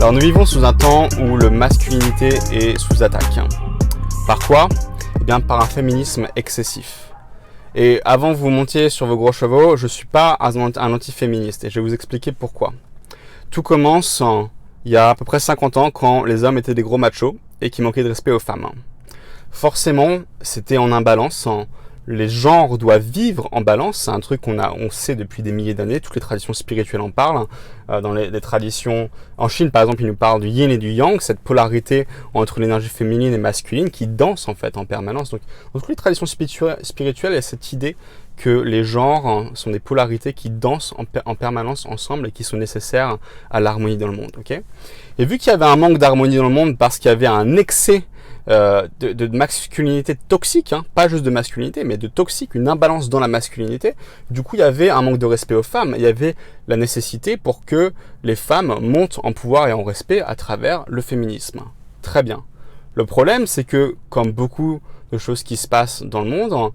Alors nous vivons sous un temps où le masculinité est sous attaque. Par quoi? Eh bien par un féminisme excessif. Et avant que vous montiez sur vos gros chevaux, je ne suis pas un anti-féministe et je vais vous expliquer pourquoi. Tout commence il y a à peu près 50 ans quand les hommes étaient des gros machos et qui manquaient de respect aux femmes. Forcément, c'était en imbalance. Les genres doivent vivre en balance, c'est un truc on sait depuis des milliers d'années, toutes les traditions spirituelles en parlent. Dans les traditions, en Chine par exemple, ils nous parlent du yin et du yang, cette polarité entre l'énergie féminine et masculine qui danse en fait en permanence. Donc dans toutes les traditions spirituelles, il y a cette idée que les genres sont des polarités qui dansent en permanence ensemble et qui sont nécessaires à l'harmonie dans le monde. Okay, et vu qu'il y avait un manque d'harmonie dans le monde parce qu'il y avait un excès de masculinité toxique, pas juste de masculinité, mais de toxique, une imbalance dans la masculinité. Du coup, il y avait un manque de respect aux femmes. Il y avait la nécessité pour que les femmes montent en pouvoir et en respect à travers le féminisme. Très bien. Le problème, c'est que, comme beaucoup de choses qui se passent dans le monde,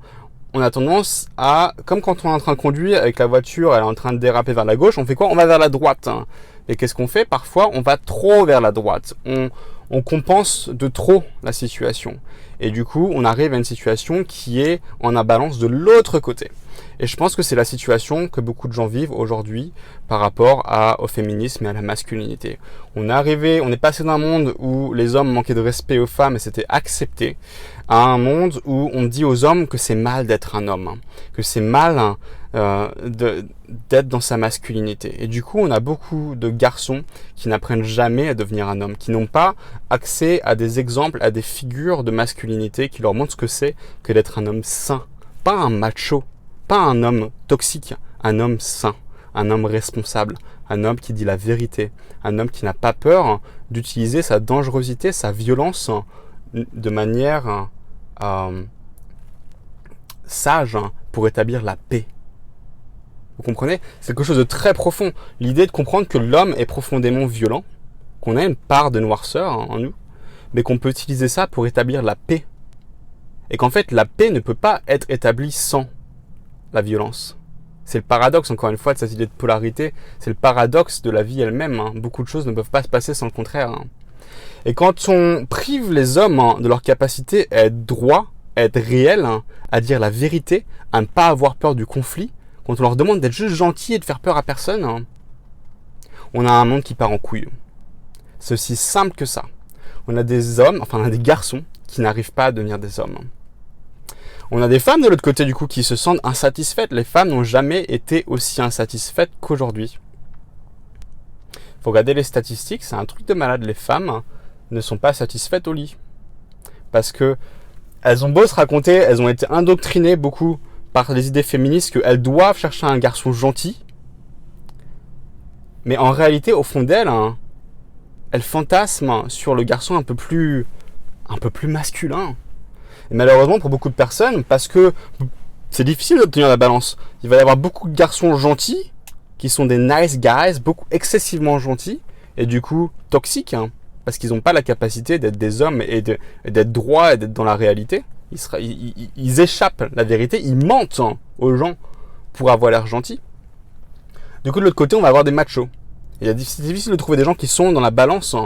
on a tendance à, comme quand on est en train de conduire avec la voiture, elle est en train de déraper vers la gauche, on fait quoi? On va vers la droite. Et qu'est-ce qu'on fait? Parfois, on va trop vers la droite. On compense de trop la situation. Et du coup, on arrive à une situation qui est en imbalance de l'autre côté. Et je pense que c'est la situation que beaucoup de gens vivent aujourd'hui par rapport au féminisme et à la masculinité. On est passé d'un monde où les hommes manquaient de respect aux femmes et c'était accepté, à un monde où on dit aux hommes que c'est mal d'être un homme, que c'est mal d'être dans sa masculinité. Et du coup, on a beaucoup de garçons qui n'apprennent jamais à devenir un homme, qui n'ont pas accès à des exemples, à des figures de masculinité qui leur montrent ce que c'est que d'être un homme sain, pas un macho, pas un homme toxique, un homme sain, un homme responsable, un homme qui dit la vérité, un homme qui n'a pas peur d'utiliser sa dangerosité, sa violence de manière sage pour établir la paix. Vous comprenez? C'est quelque chose de très profond. L'idée de comprendre que l'homme est profondément violent, qu'on a une part de noirceur en nous, mais qu'on peut utiliser ça pour établir la paix. Et qu'en fait, la paix ne peut pas être établie sans la violence. C'est le paradoxe, encore une fois, de cette idée de polarité. C'est le paradoxe de la vie elle-même. Beaucoup de choses ne peuvent pas se passer sans le contraire. Et quand on prive les hommes de leur capacité à être droit, à être réel, à dire la vérité, à ne pas avoir peur du conflit, quand on leur demande d'être juste gentils et de faire peur à personne, on a un monde qui part en couille. C'est aussi simple que ça. On a des garçons qui n'arrivent pas à devenir des hommes. On a des femmes de l'autre côté du coup qui se sentent insatisfaites. Les femmes n'ont jamais été aussi insatisfaites qu'aujourd'hui. Il faut regarder les statistiques, c'est un truc de malade. Les femmes ne sont pas satisfaites au lit. Parce que elles ont beau se raconter, elles ont été indoctrinées beaucoup par les idées féministes qu'elles doivent chercher un garçon gentil. Mais en réalité, au fond d'elles, elles fantasment sur le garçon un peu plus masculin. Et malheureusement pour beaucoup de personnes, parce que c'est difficile d'obtenir la balance, il va y avoir beaucoup de garçons gentils qui sont des nice guys, excessivement gentils, et du coup toxiques, parce qu'ils n'ont pas la capacité d'être des hommes et d'être droits et d'être dans la réalité. Ils échappent la vérité, ils mentent aux gens pour avoir l'air gentils. Du coup de l'autre côté, on va avoir des machos. C'est difficile de trouver des gens qui sont dans la balance.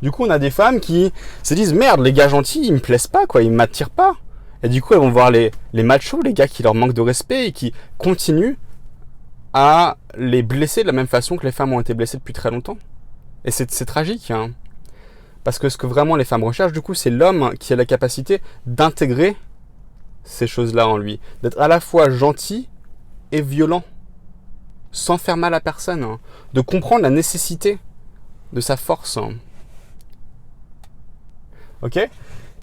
Du coup, on a des femmes qui se disent « Merde, les gars gentils, ils me plaisent pas, quoi, ils m'attirent pas. » Et du coup, elles vont voir les machos, les gars qui leur manquent de respect et qui continuent à les blesser de la même façon que les femmes ont été blessées depuis très longtemps. Et c'est tragique, parce que ce que vraiment les femmes recherchent, du coup, c'est l'homme qui a la capacité d'intégrer ces choses-là en lui. D'être à la fois gentil et violent, sans faire mal à personne, de comprendre la nécessité de sa force. Ok?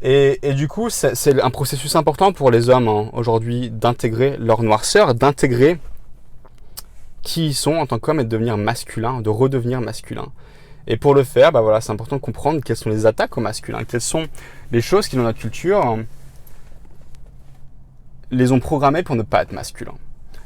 Et du coup, c'est un processus important pour les hommes aujourd'hui d'intégrer leur noirceur, d'intégrer qui ils sont en tant qu'hommes et de devenir masculin, de redevenir masculin. Et pour le faire, c'est important de comprendre quelles sont les attaques au masculin, quelles sont les choses qui dans notre culture les ont programmées pour ne pas être masculins.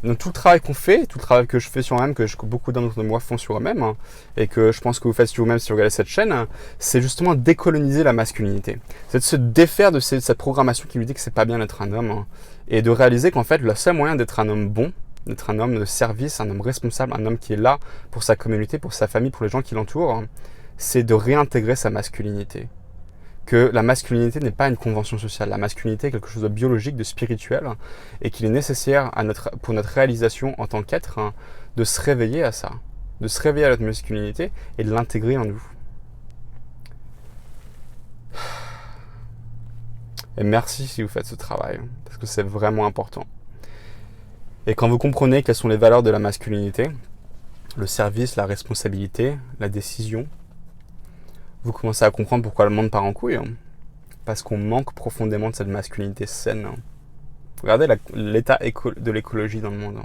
Donc tout le travail qu'on fait, tout le travail que je fais sur moi-même, que beaucoup d'entre moi font sur eux-mêmes, et que je pense que vous faites sur vous-même si vous regardez cette chaîne, c'est justement décoloniser la masculinité. C'est de se défaire de cette programmation qui lui dit que c'est pas bien d'être un homme, et de réaliser qu'en fait, le seul moyen d'être un homme bon, d'être un homme de service, un homme responsable, un homme qui est là pour sa communauté, pour sa famille, pour les gens qui l'entourent, c'est de réintégrer sa masculinité. Que la masculinité n'est pas une convention sociale. La masculinité est quelque chose de biologique, de spirituel, et qu'il est nécessaire pour notre réalisation en tant qu'être, de se réveiller à ça, de se réveiller à notre masculinité et de l'intégrer en nous. Et merci si vous faites ce travail, parce que c'est vraiment important. Et quand vous comprenez quelles sont les valeurs de la masculinité, le service, la responsabilité, la décision, vous commencez à comprendre pourquoi le monde part en couille. Parce qu'on manque profondément de cette masculinité saine. Regardez l'état de l'écologie dans le monde.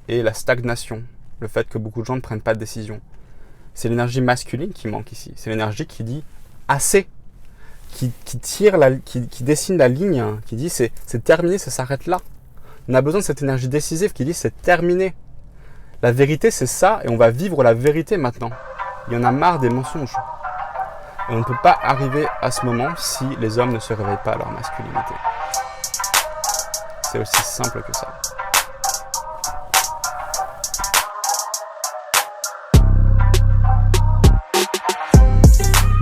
Et la stagnation, le fait que beaucoup de gens ne prennent pas de décision. C'est l'énergie masculine qui manque ici. C'est l'énergie qui dit assez, qui dessine la ligne, qui dit c'est terminé, ça s'arrête là. On a besoin de cette énergie décisive qui dit c'est terminé. La vérité c'est ça et on va vivre la vérité maintenant. Il y en a marre des mensonges. Et on ne peut pas arriver à ce moment si les hommes ne se réveillent pas à leur masculinité. C'est aussi simple que ça.